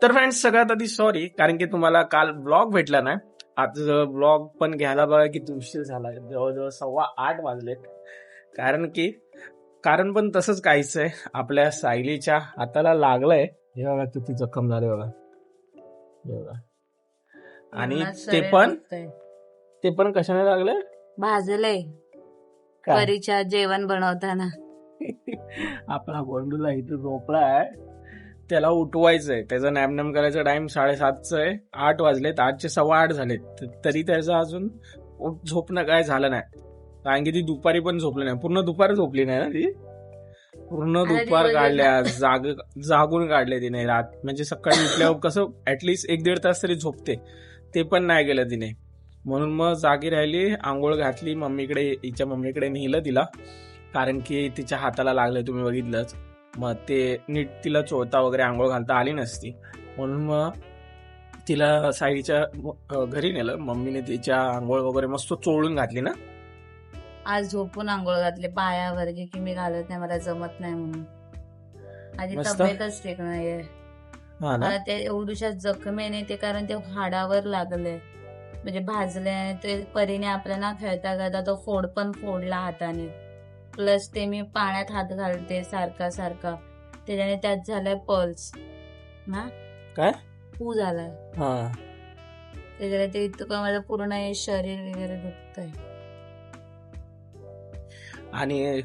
तर फ्रेंड्स सगळ्यात आधी सॉरी, कारण की तुम्हाला काल ब्लॉग भेटला नाही. आज ब्लॉग पण घ्यायला बघा किती उशीर झाला, जवळजवळ 7:15 वाजलेत. कारण पण तसंच काहीच आहे, आपल्या सायलीच्या हाताला लागलंय. हे बघा किती जखम झाले बघा, हे बघा. आणि ते पण कशाने लागलंय? भाजलंय काय? परीच्या जेवण बनवताना. आपला गोंडूला इथे झोपलाय, त्याला उठवायचंय. त्याचा नॅम करायचा टाइम 7:30 आहे. 8 वाजलेत, 8चे 8:15 झालेत, तरी त्याचं अजून झोपणं काय झालं नाही. कारण की ती दुपारी पण झोपली नाही, पूर्ण दुपार झोपली नाही ना ती. पूर्ण दुपार काढल्या, जागून काढले तिने रात. म्हणजे सकाळी उठल्यावर कसं ऍटलिस्ट 1-1.5 तास तरी झोपते, ते पण नाही गेलं तिने. म्हणून मग जागी राहिली, आंघोळ घातली, हिच्या मम्मीकडे नेलं तिला. कारण की तिच्या हाताला लागलंय, तुम्ही बघितलंच. मग ते नीट तिला चोळता वगैरे आंघोळ घालता आली नसती, म्हणून मग तिला साईच्या घरी नेलं. मम्मीने तिच्या आंघोळ वगैरे मस्त चोळून घातली ना. आज झोपून आंघोळ घातले, पायावर की मी घालत नाही, मला जमत नाही म्हणून. आधी तब्येतच ठीक नाहीये. मला ते एवढ्याशा जखमेने ते, कारण ते हाडावर लागले, म्हणजे भाजले. ते परीने आपल्याला खेळता खेळता तो फोड पण फोडला हाताने. प्लस ते मी पाण्यात हात घालते सारखा त्याच्याने त्यात झालाय पल्स ना, काय पू झालाय. त्याच्याने ते इतकं माझं पूर्ण शरीर वगैरे दुखतंय. आणि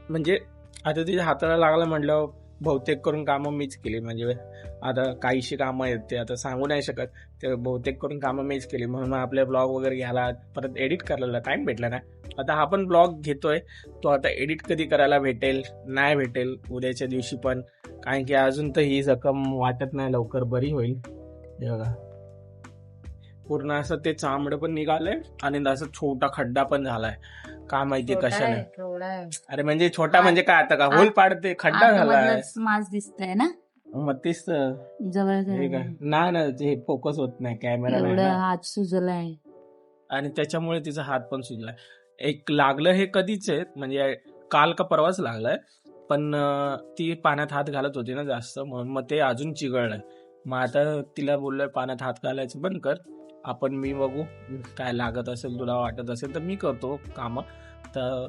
म्हणजे आता तिच्या हाताला लागलं म्हटलं, बहुतेक करून कामं मीच केली. म्हणजे आता काहीशी कामं आहेत, ते आता सांगू नाही शकत, ते बहुतेक करून कामं मीच केली. म्हणून आपले ब्लॉग वगैरे घ्यायला, परत एडिट करायला टाइम भेटला नाही. आता हा पण ब्लॉग घेतोय, तो आता एडिट कधी करायला भेटेल नाही भेटेल उद्याच्या दिवशी पण, कारण की अजून तर ही जखम वाटत नाही लवकर बरी होईल. हे बघा, पूर्ण असं ते चामडं पण निघालंय आणि असं छोटा खड्डा पण झालाय. काय माहिती कशाने. अरे म्हणजे छोटा म्हणजे काय, आता का होल पाडते, खड्डा झालाय. मास दिसतंय ना, मग तेच जवळ ना ते फोकस होत नाही कॅमेरा, हात सुजलाय. आणि त्याच्यामुळे तिचा हात पण सुजलाय. एक लागलं हे कधीच आहे, म्हणजे काल का परवाच लागलाय, पण ती पाण्यात हात घालत होती ना जास्त, म्हणून मग ते अजून चिघळलंय. मग आता तिला बोललोय पाण्यात हात घालायचं बंद कर, आपण मी बघू काय लागत असेल, तुला वाटत असेल तर मी करतो काम. तर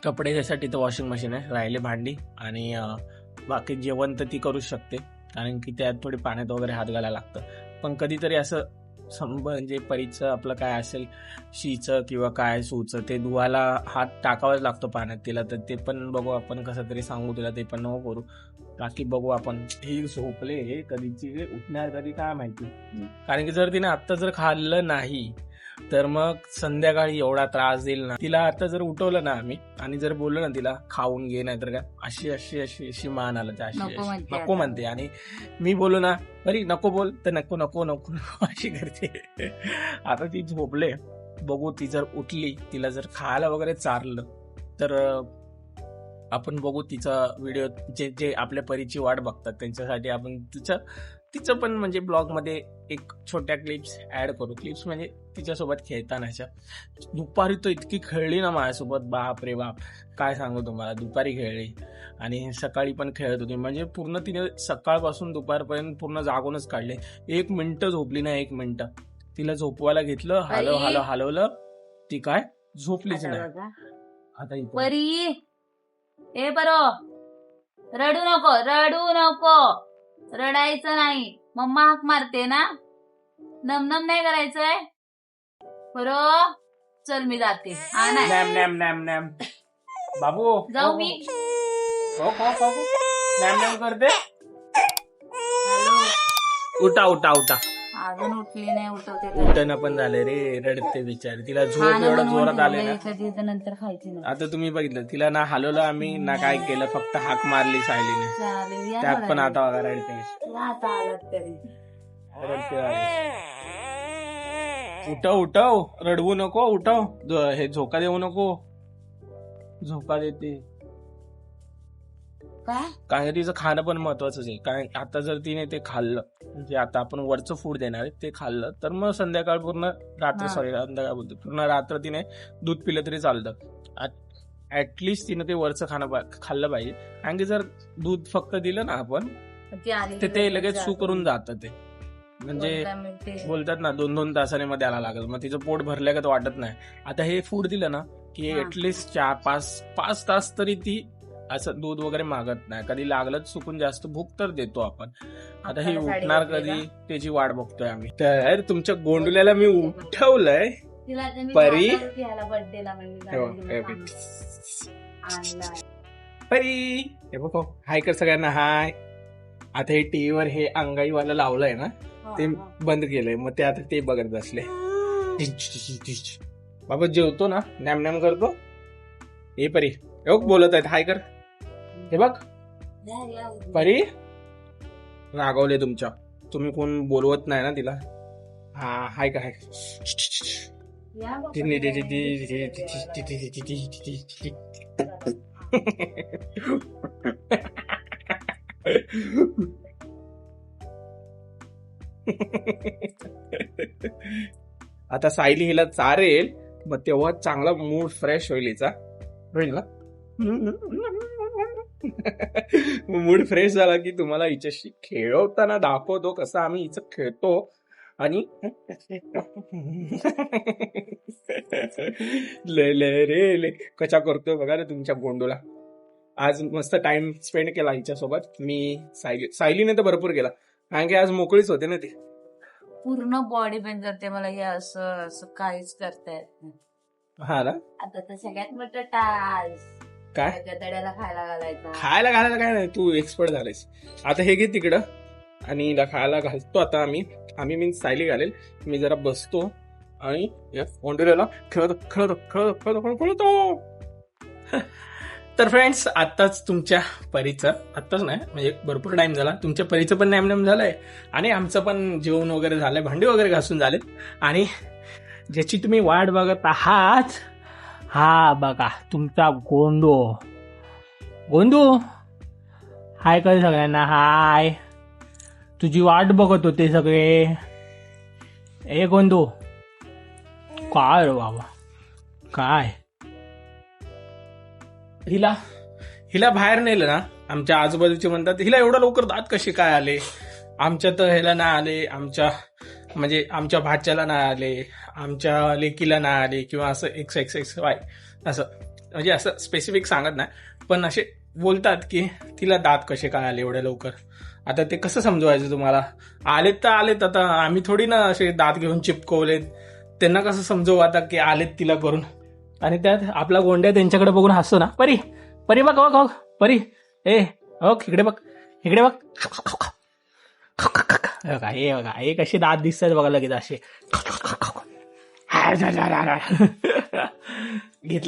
कपडे त्यासाठी तर वॉशिंग मशीन आहे, राहिले भांडी, आणि बाकी जेवण तर ती करूच शकते, कारण की त्यात थोडी पाण्यात वगैरे हात घालायला लागतं. पण कधीतरी असं म्हणजे परीचं आपलं काय असेल, शीचं किंवा काय सूचं, ते धुवायला हात टाकावाच लागतो पाण्यात तिला. तर ते पण बघू आपण, कसं तरी सांगू तिला, ते पण नको करू. बाकी बघू आपण. ही झोपले, हे कधीची उठणार कधी काय माहिती. कारण की जर तिने आत्ता जर खाल्लं नाही तर मग संध्याकाळी एवढा त्रास देईल ना तिला. आता जर उठवलं ना आम्ही आणि जर बोललो ना तिला खाऊन घे, नाही तर काय अशी अशी अशी अशी मान आलं, नको म्हणते. आणि मी बोलू ना, अरे नको बोल, तर नको नको नको नको अशी करते. आता ती झोपले, बघू ती जर उठली, तिला जर खायला वगैरे चारलं तर आपण बघू तिचा व्हिडिओ. जे आपल्या परीची वाट बघतात त्यांच्यासाठी आपण तिचं पण म्हणजे ब्लॉग मध्ये एक छोट्या क्लिप्स ऍड करू. क्लिप्स म्हणजे तिच्यासोबत खेळतानाच्या. दुपारी तो इतकी खेळली ना माझ्यासोबत, बाप रे बाप, काय सांगू तुम्हाला. दुपारी खेळली आणि सकाळी पण खेळत होती, म्हणजे पूर्ण तिने सकाळपासून दुपारपर्यंत पूर्ण जागूनच काढले. 1 मिनिट झोपली नाही, 1 मिनिट. तिला झोपवायला घेतलं, हलवलं, ती काय झोपलीच नाही. आता परी, ए बरो, रडू नको, रडायचं नाही. मम्मा हाक मारते ना, नमनम नाही करायचंय. बरो, चल मी जाते. नॅम बाबू, जाऊ मी. नॅम करते. उठा अजून उठली नाही, उठणं पण झालंय रे, रडते बिचारी. तिला झोप एवढं जोरात आले ना, नंतर खायची ना. आता तुम्ही बघितलं, तिला ना हलवलं आम्ही ना काय केलं, फक्त हाक मारली सायलीने, त्यात पण आता रडते. उठव, रडवू नको, उठव, हे झोका देऊ नको. झोका देते काय, तिचं खाणं पण महत्वाचंच आहे. कारण आता जर तिने ते खाल्लं, म्हणजे आता आपण वरचं फूड देणार आहे, ते खाल्लं तर मग संध्याकाळ पूर्ण संध्याकाळ बोलतो, पूर्ण रात्र तिने दूध पिलं तरी चालतं. ऍटलिस्ट तिने ते वरचं खाल्लं पाहिजे. कारण की जर दूध फक्त दिलं ना आपण, ती आली ते लगेच सू करून जातं ते, म्हणजे बोलतात ना 2-2 तासाने मध्ये द्यायला लागेल, मग तिचं पोट भरल्यागत वाटत नाही. आता हे फूड दिलं ना की ऍटलिस्ट 4-5 तास तरी ती असं दूध वगैरे मागत नाही. कधी लागलंच चुकून जास्त भूक तर देतो आपण. आता ही उठणार कधी त्याची वाट बघतोय आम्ही. तर तुमच्या गोंडुल्याला मी उठवलंय परी. परी हे बघ, हाय कर सगळ्यांना, हाय. आता हे टीव्हीवर हे अंगाईवाला लावलंय ना, ते बंद केलंय, मग ते आता ते बघत बसले. बाबा जेवतो ना, नॅम नॅम करतो. हे परी बोलत आहेत, हाय कर. हे बघ परी रागवले तुमच्या, तुम्ही कोण बोलवत नाही ना तिला. हा हाय का, हाय. आता सायली हिला चारेल, मग तेव्हा चांगला मूड फ्रेश होईल हिचा. होईल ना मूड फ्रेश झाला की तुम्हाला हिच्याशी खेळवताना दाखवतो कसं आम्ही हिचं खेळतो. आणि ले कशा करतोय बघा रे तुमच्या गोंडूला. आज मस्त टाइम स्पेंड केला हिच्यासोबत मी. सायलीने तर भरपूर केला, कारण की आज मोकळीच होते ना ती. पूर्ण बॉडी पेन करते मला, हे असं असं काहीच करता येत नाही. हा ना, आता तर सगळ्यात मोठं टास्क काय गदड्याला खायला घालायचं. खायला घालायला काय नाही, तू एक्सपर्ट झालेस. आता हे घे तिकडं आणि हिला खायला घालतो. आता आम्ही मीन्स सायली घालेल, मी जरा बसतो आणि गोंडुल्याला खेळतो. तर फ्रेंड्स, आत्ताच तुमच्या परीचं, आत्ताच नाही म्हणजे भरपूर टाइम झाला, तुमच्या परीचं पण नॅमनॅम झालंय आणि आमचं पण जेवण वगैरे झालंय, भांडी वगैरे घासून झालेत. आणि ज्याची तुम्ही वाट बघत आहात, हा बघा तुमचा गोंडू हाय कर सगळ्यांना, हाय. तुझी वाट बघत होते सगळे. ए गोंडू, काय रे बाबा, काय हिला बाहेर नेलं ना, आमच्या आजूबाजूचे म्हणतात हिला एवढं लवकर दात कसे काय आले, आमच्या तर ह्याला नाही आले, आमच्या भाच्याला नाही आले, आमच्या लेकीला नाही आले, किंवा असं XXXY असं, म्हणजे असं स्पेसिफिक सांगत नाही, पण असे बोलतात की तिला दात कसे काय आले एवढ्या लवकर. आता ते कसं समजवायचं तुम्हाला, आलेत तर आलेत. आता आम्ही थोडी ना असे दात घेऊन चिपकवलेत, त्यांना कसं समजवू आता की आलेत तिला करून. आणि त्यात आपला गोंड्या त्यांच्याकडे बघून हसतो ना, परी बघ परी, इकडे बघ हे बघा, हे कसे दात दिसतात बघा लगेच असे.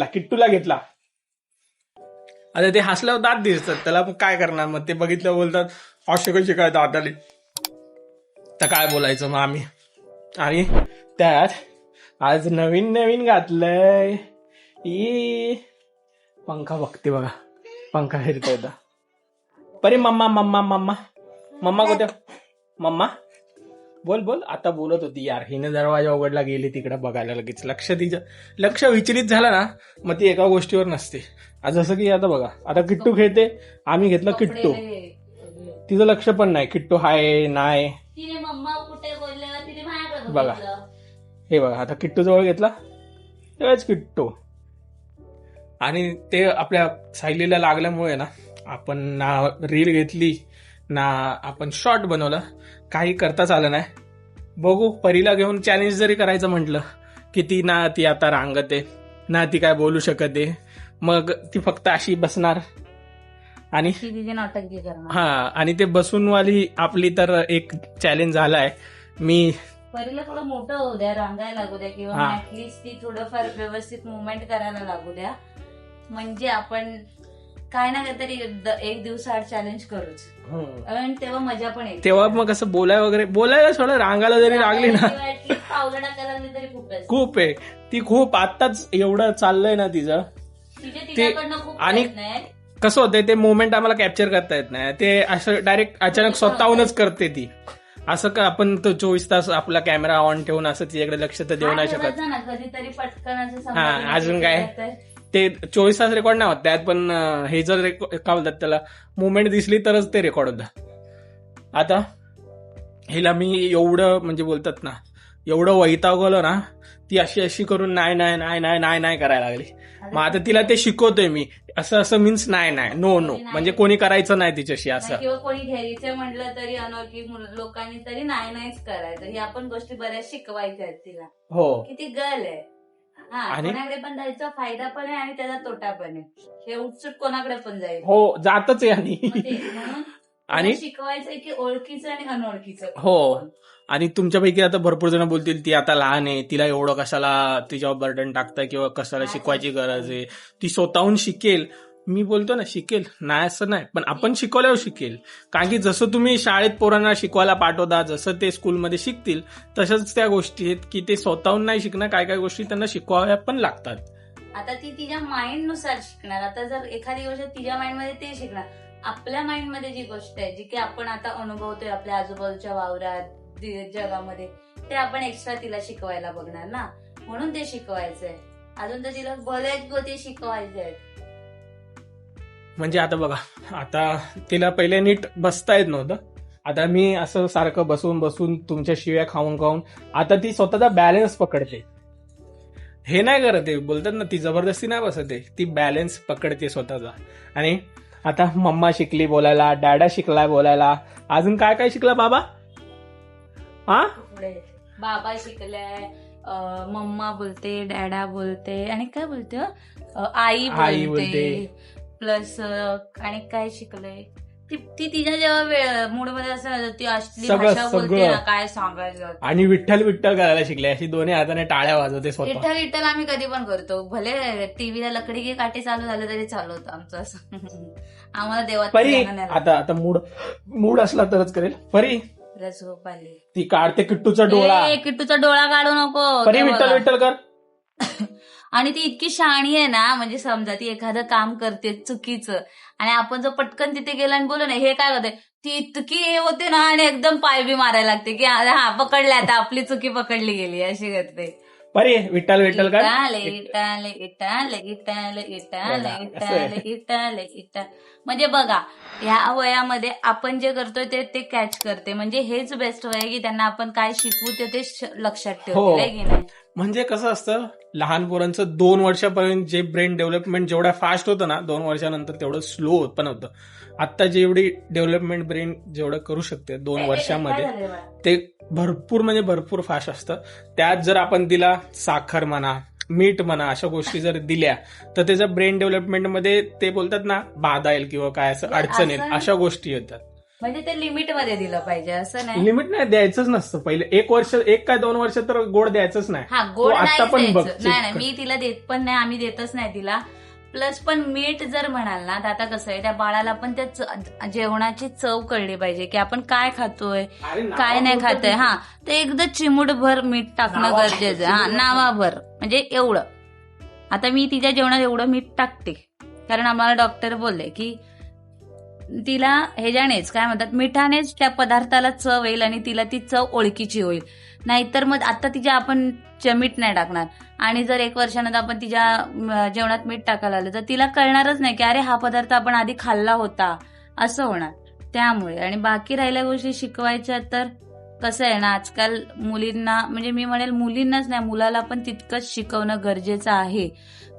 किट्टूला घेतला. आता ते हसल्यावर दात दिसतात, त्याला मग काय करणार, मग ते बघितलं बोलतात असे कसे काय दात आले, तर काय बोलायचं मग आम्ही. आणि त्यात आज नवीन घातलंय, पंखा बघते बघा, पंखा फिरता येता. परी मम्मा कुठे, मम्मा बोल. आता बोलत होती यार, हिने दरवाजा उघडला, गेली तिकडे बघायला. लगेच लक्ष विचलित झालं ना, मग ती एका गोष्टीवर नसते. जसं की आता बघा, आता किट्टू खेळते, आम्ही घेतलं किट्टू, तिचं लक्ष पण नाही किट्टू हाय नाही. बघा हे बघा, आता किट्टू जवळ घेतला तेव्हाच किट्टू. आणि ते आपल्या सायलीला लागल्यामुळे ना, आपण ना रील घेतली ना आपण शॉर्ट बनवलं, काही करताच आलं नाही. बघू, परीला घेऊन चॅलेंज जरी करायचं म्हटलं की ती आता रांगते ना, ती काय बोलू शकते, मग ती फक्त अशी बसणार आणि आणि ते बसून वाली आपली तर एक चॅलेंज झालाय. मी परीला थोडं मोठं होऊ द्या, रांगायला लागू द्या, किंवा ऍटलीस्ट ती थोडंफार व्यवस्थित मुवमेंट करायला लागू द्या, म्हणजे आपण काय ना काहीतरी एक दिवसाआड चॅलेंज करूच. आणि तेव्हा मजा पण येते. तेव्हा मग असं बोलायला थोडं रांगाला जरी लागली ना, पावलं टाकायला तरी खूप आहे. ती खूप आत्ताच एवढं चाललंय ना तिचं, आणि कसं होतंय ते मोमेंट आम्हाला कॅप्चर करता येत नाही. ते असं डायरेक्ट अचानक स्वतःहूनच करते ती. असं का आपण तो 24 तास आपला कॅमेरा ऑन ठेवून असं तिच्याकडे लक्ष तर देऊ नाही शकत. कधीतरी पटकन हा, अजून काय ते 24 तास रेकॉर्ड नाही होत त्यात, पण हे जर काय बोलतात त्याला, मुवमेंट दिसली तरच ते रेकॉर्ड होतं. आता हिला मी एवढं म्हणजे बोलतात ना, एवढं वैतागवलं ना, ती अशी अशी करून नाही नाही नाही नाही नाही नाही करायला लागली. मग आता तिला ते शिकवतोय मी, असं असं मीन्स नाही नाही, नो नो, म्हणजे कोणी करायचं नाही तिच्याशी असं. किंवा कोणी घ्यायचं म्हटलं तरी अनोळखी लोकांनी तरी नाही नाहीच करायचं. ही आपण गोष्टी बऱ्याच शिकवायच्या आहेत तिला. हो, किती गर्ल आहे. आणि कोणाकडे पण जायचा फायदा पण आहे आणि त्याचा तोटा पण आहे. हे उत्सुक कोणाकडे पण जाईल. हो, जातच आहे. आणि शिकवायचंय की ओळखीचं आणि अनोळखीचं. हो, आणि तुमच्यापैकी आता भरपूर जण बोलतील ती आता लहान आहे, तिला एवढं कशाला तिच्यावर बर्डन टाकताय किंवा कशाला शिकवायची गरज आहे, ती स्वतःहून शिकेल. मी बोलतो ना, शिकेल नाही असं नाही, पण आपण शिकवल्यावर शिकेल. कारण की जसं तुम्ही शाळेत पोरांना शिकवायला पाठवता, जसं ते स्कूलमध्ये शिकतील, तसंच त्या गोष्टी आहेत की ते स्वतःहून नाही शिकणार, काय काय गोष्टी त्यांना शिकवाव्या पण लागतात. आता ती तिच्या माइंड नुसार शिकणार. आता जर एखादी गोष्ट तिच्या माइंड मध्ये ते शिकणार. आपल्या माइंड मध्ये जी गोष्ट आहे, जी की आपण आता अनुभवतोय आपल्या आजूबाजूच्या वावरात जगामध्ये, ते आपण एक्स्ट्रा तिला शिकवायला बघणार ना, म्हणून ते शिकवायचंय. अजून तर तिला बऱ्याच गोष्टी शिकवायच्या आहेत. म्हणजे आता बघा, आता तिला पहिले नीट बसता येत नव्हतं, आता मी असं सारखं बसून बसून तुमच्या शिव्या खाऊन खाऊन आता ती स्वतःचा बॅलन्स पकडते. हे नाही करत आहे, बोलतात ना, ती जबरदस्ती नाही बसत आहे, ती बॅलन्स पकडते स्वतःचा. आणि आता मम्मा शिकली बोलायला, डॅडा शिकलाय बोलायला, अजून काय काय शिकला बाबा? बाबा शिकलाय, मम्मा बोलते, डॅडा बोलते, आणि काय बोलते, आई बोलते, प्लस आणि काय शिकलंय ती तिच्या जेव्हा मूड मध्ये असं ती असली भाषा बोलते ना, काय सांगायचं. आणि विठ्ठल विठ्ठल करायला शिकले, अशी दोन्ही हाताने टाळ्या वाजवते स्वतः. विठ्ठल विठ्ठल आम्ही कधी पण करतो, भले टीव्हीला लकडी की काठी चालू झालं तरी चालू होतं आमचं असं. आम्हाला देवात आता मूड असला तरच करेल. परी झोप आली, ती काढते किट्टूचा डोळा. किट्टूचा डोळा काढू नको, परी विठ्ठल विठ्ठल कर. आणि ती इतकी शहाणी आहे ना, म्हणजे समजा ती एखादं काम करते चुकीचं, आणि आपण जर पटकन तिथे गेलो आणि बोलू ना हे काय होते, ती इतकी हे होते ना, आणि एकदम पाय बी मारायला लागते की हा पकडले, आता आपली चुकी पकडली गेली, अशी करते. परी विठ्ठल विठ्ठल कर. म्हणजे बघा, ह्या वयामध्ये आपण जे करतोय ते कॅच करते. म्हणजे हेच बेस्ट वय आहे की त्यांना आपण काय शिकवू ते लक्षात ठेवते की नाही. म्हणजे कसं असतं, लहान पोरांचं 2 वर्षापर्यंत जे ब्रेन डेव्हलपमेंट जेवढा फास्ट होतं ना, 2 वर्षानंतर तेवढं स्लो पण होतं. आता जेवढी डेव्हलपमेंट ब्रेन जेवढं करू शकते 2 वर्षामध्ये, ते भरपूर म्हणजे भरपूर फास्ट असतं. त्यात जर आपण तिला साखर म्हणा, मीठ म्हणा, अशा गोष्टी जर दिल्या तर त्याच्या ब्रेन डेव्हलपमेंटमध्ये ते बोलतात ना, बाधा येईल किंवा काय असं अडचण येईल, अशा गोष्टी येतात. म्हणजे ते लिमिट मध्ये दिलं पाहिजे, असं नाही. लिमिट नाही द्यायचंच नसतं. पहिले 1 वर्ष, 1 काय 2 वर्ष तर गोड द्यायचंच नाही. हा, गोड आता पण बघ, नाही मी तिला देत पण नाही, आम्ही देतच नाही तिला. प्लस पण मीठ जर म्हणाल ना, तर आता कसं आहे, त्या बाळाला पण त्या जेवणाची चव कळली पाहिजे की आपण काय खातोय काय नाही खातोय. हा, ते एकदा चिमूटभर मीठ टाकणं गरजेचं. हा, नावाभर, म्हणजे एवढं. आता मी तिच्या जेवणात एवढं मीठ टाकते, कारण आम्हाला डॉक्टर बोलले की तिला ह्याच्यानेच काय म्हणतात, मिठानेच त्या पदार्थाला चव येईल आणि तिला ती चव ओळखीची होईल. नाहीतर मग आता तिच्या आपण मीठ नाही टाकणार आणि जर 1 वर्षानंतर आपण तिच्या जेवणात मीठ टाकायला आलं तर तिला कळणारच नाही की अरे हा पदार्थ आपण आधी खाल्ला होता, असं होणार. त्यामुळे आणि बाकी राहिल्या गोष्टी शिकवायच्या तर कसं आहे ना, आजकाल मुलींना, म्हणजे मी म्हणेल मुलींनाच नाही, मुलाला पण तितकंच शिकवणं गरजेचं आहे.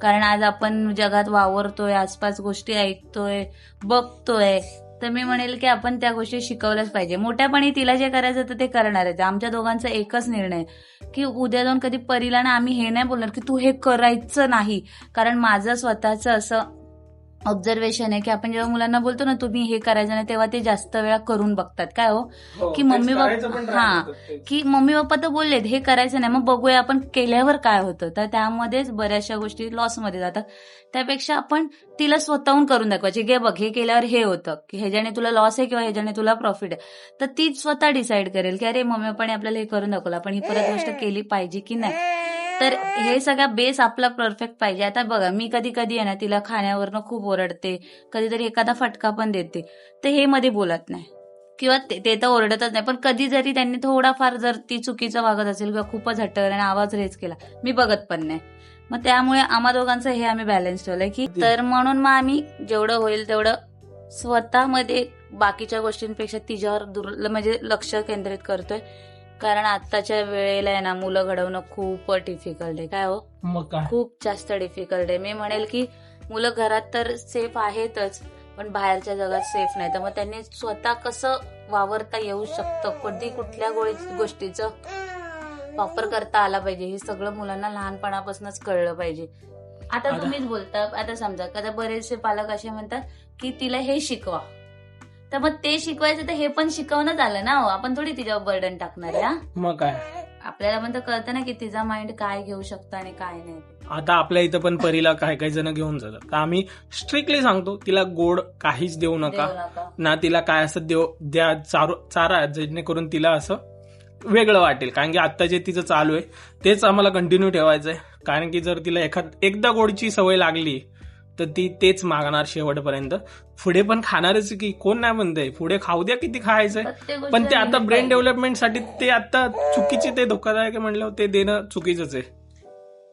कारण आज आपण जगात वावरतोय, आसपास गोष्टी ऐकतोय, बघतोय, तर मी म्हणेल की आपण त्या गोष्टी शिकवल्याच पाहिजे. मोठ्यापणी तिला जे करायचं तर ते करणार आहे. आमच्या दोघांचा एकच निर्णय की उद्या जाऊन कधी परीला ना आम्ही हे नाही बोलणार की तू हे करायचं नाही. कारण माझं स्वतःचं असं ऑब्झर्वेशन आहे की आपण जेव्हा मुलांना बोलतो ना तुम्ही हे करायचं नाही, तेव्हा ते जास्त वेळा करून बघतात. काय की मम्मी पप्पा तर बोललेत हे करायचं नाही, मग बघूया आपण केल्यावर काय होतं. तर त्यामध्येच बऱ्याचशा गोष्टी लॉसमध्ये जातात. त्यापेक्षा आपण तिला स्वतःहून करून दाखवायची, घे बघ हे केल्यावर हे होतं की ह्याच्याने तुला लॉस आहे किंवा ह्याच्याने तुला प्रॉफिट आहे. तर ती स्वतः डिसाईड करेल की अरे मम्मी पप्पाने आपल्याला हे करून दाखवलं, आपण ही परत गोष्ट केली पाहिजे की नाही. तर हे सगळा बेस आपला परफेक्ट पाहिजे. आता बघा, मी कधी कधी आहे ना तिला खाण्यावरनं खूप ओरडते, कधीतरी एखादा फटका पण देते, तर हे मध्ये बोलत नाही किंवा ते तर ओरडतच नाही. पण कधी जरी त्यांनी थोडाफार जर ती चुकीचं वागत असेल किंवा खूपच हट्टकर आणि आवाज रेज केला, मी बघत पण नाही. मग त्यामुळे आम्हा दोघांचं हे आम्ही बॅलन्स ठेवलंय की, तर म्हणून मग आम्ही जेवढं होईल तेवढं स्वतःमध्ये बाकीच्या गोष्टींपेक्षा तिच्यावर म्हणजे लक्ष केंद्रित करतोय. कारण आताच्या वेळेला आहे ना मुलं घडवणं खूप डिफिकल्ट आहे. काय हो, मग काय खूप जास्त डिफिकल्ट आहे. मी म्हणेल की मुलं घरात तर सेफ आहेतच, पण बाहेरच्या जगात सेफ नाही. तर मग त्यांनी स्वतः कसं वावरता येऊ शकतं, कधी कुठल्या गोष्टीचं वापर करता आला पाहिजे, हे सगळं मुलांना लहानपणापासूनच कळलं पाहिजे. आता तुम्हीच बोलता, आता समजा आता बरेचसे पालक असे म्हणतात की तिला हे शिकवा, तर मग ते शिकवायचं तर हे पण शिकवणं आलं ना हो. आपण थोडी तिच्यावर बर्डन टाकणार आहे. मग काय, आपल्याला पण तर कळतं ना की तिचा माइंड काय घेऊ शकतं आणि काय नाही. आता आपल्या इथं पण परीला काही जण घेऊन जातात, तर आम्ही स्ट्रिक्टली सांगतो तिला गोड काहीच देऊ नका ना, तिला काय असं द्या चारा जेणेकरून तिला असं वेगळं वाटेल. कारण की आता जे तिचं चालू आहे तेच आम्हाला कंटिन्यू ठेवायचंय. कारण की जर तिला एकदा गोडची सवय लागली तर ती तेच मागणार शेवटपर्यंत. पुढे पण खाणारच की, कोण नाही म्हणतंय, पुढे खाऊ द्या किती खायचंय. पण ते आता ब्रेन डेव्हलपमेंटसाठी ते आता चुकीची, ते धोकादायक म्हणलं ते देणं चुकीचंच आहे.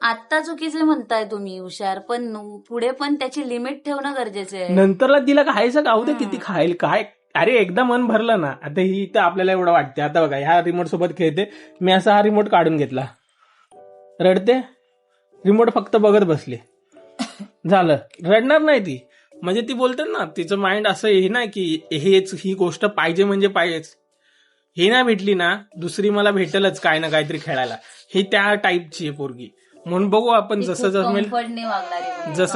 आता चुकीचे म्हणताय तुम्ही हुशार, पण पुढे पण त्याची लिमिट ठेवणं गरजेचं आहे. नंतरला तिला खायचं खाऊ दे, किती खाईल काय. अरे एकदा मन भरलं ना, आता ही तर आपल्याला एवढं वाटते. आता बघा ह्या रिमोट सोबत खेळते, मी असा हा रिमोट काढून घेतला, रडते, रिमोट फक्त बघत बसली, झालं, रडणार नाही ती. म्हणजे ती बोलते ना, तिचं माइंड असं हे नाही की हेच ही गोष्ट पाहिजे म्हणजे पाहिजेच, ही नाही भेटली ना दुसरी मला भेटेलच काय ना काहीतरी खेळायला, ही त्या टाईपची आहे पोरगी. म्हणून बघू आपण जसं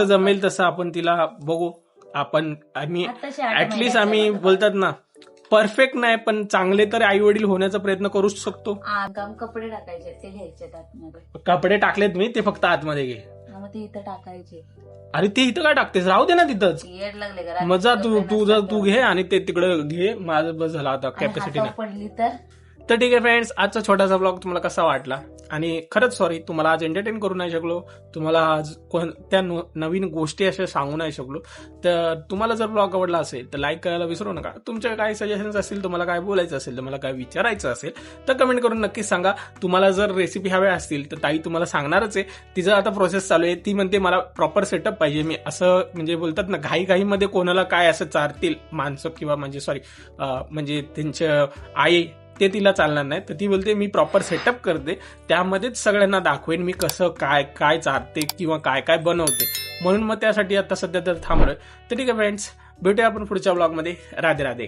जमेल तसं आपण तिला बघू. आम्ही ऍटलिस्ट आम्ही बोलतात ना परफेक्ट नाही पण चांगले तर आई वडील होण्याचा प्रयत्न करूच शकतो. कपडे टाकायचे ते घ्यायचे आतमध्ये, कपडे टाकलेत मी, ते फक्त आतमध्ये घे. मग ते इथं टाकायचे. अरे ते इथं काय टाकतेस, राहू दे ना तिथंच. लागले मजा तू घे आणि ते तिकडं घे, माझं बस झाला आता कॅपॅसिटी पडली तर ठीक आहे फ्रेंड्स, आजचा छोटासा ब्लॉग तुम्हाला कसा वाटला. आणि खरंच सॉरी तुम्हाला आज एंटरटेन करू नाही शकलो, तुम्हाला आज कोणत्या नवीन गोष्टी अशा सांगू नाही शकलो. तर तुम्हाला जर ब्लॉग आवडला असेल तर लाईक करायला विसरू नका. तुमचे काय सजेशन्स असतील, तुम्हाला काय बोलायचं असेल, तुम्हाला काय विचारायचं असेल तर कमेंट करून नक्कीच सांगा. तुम्हाला जर रेसिपी हव्या असतील तर ताई तुम्हाला सांगणारच आहे, तिचं आता प्रोसेस चालू आहे. ती म्हणते मला प्रॉपर सेटअप पाहिजे. मी असं म्हणजे बोलतात ना घाईमध्ये कोणाला काय असं चारतील माणसं किंवा म्हणजे त्यांच्या आई, ते तिला चालणार नाही. तर ती बोलते मी प्रॉपर सेटअप करते, त्यामध्येच सगळ्यांना दाखवेन मी कसं काय चारते किंवा काय बनवते. म्हणून मग त्यासाठी आता सध्या तर थांबलोय. तर ठीक आहे फ्रेंड्स, भेटूया आपण पुढच्या ब्लॉगमध्ये. राधे राधे.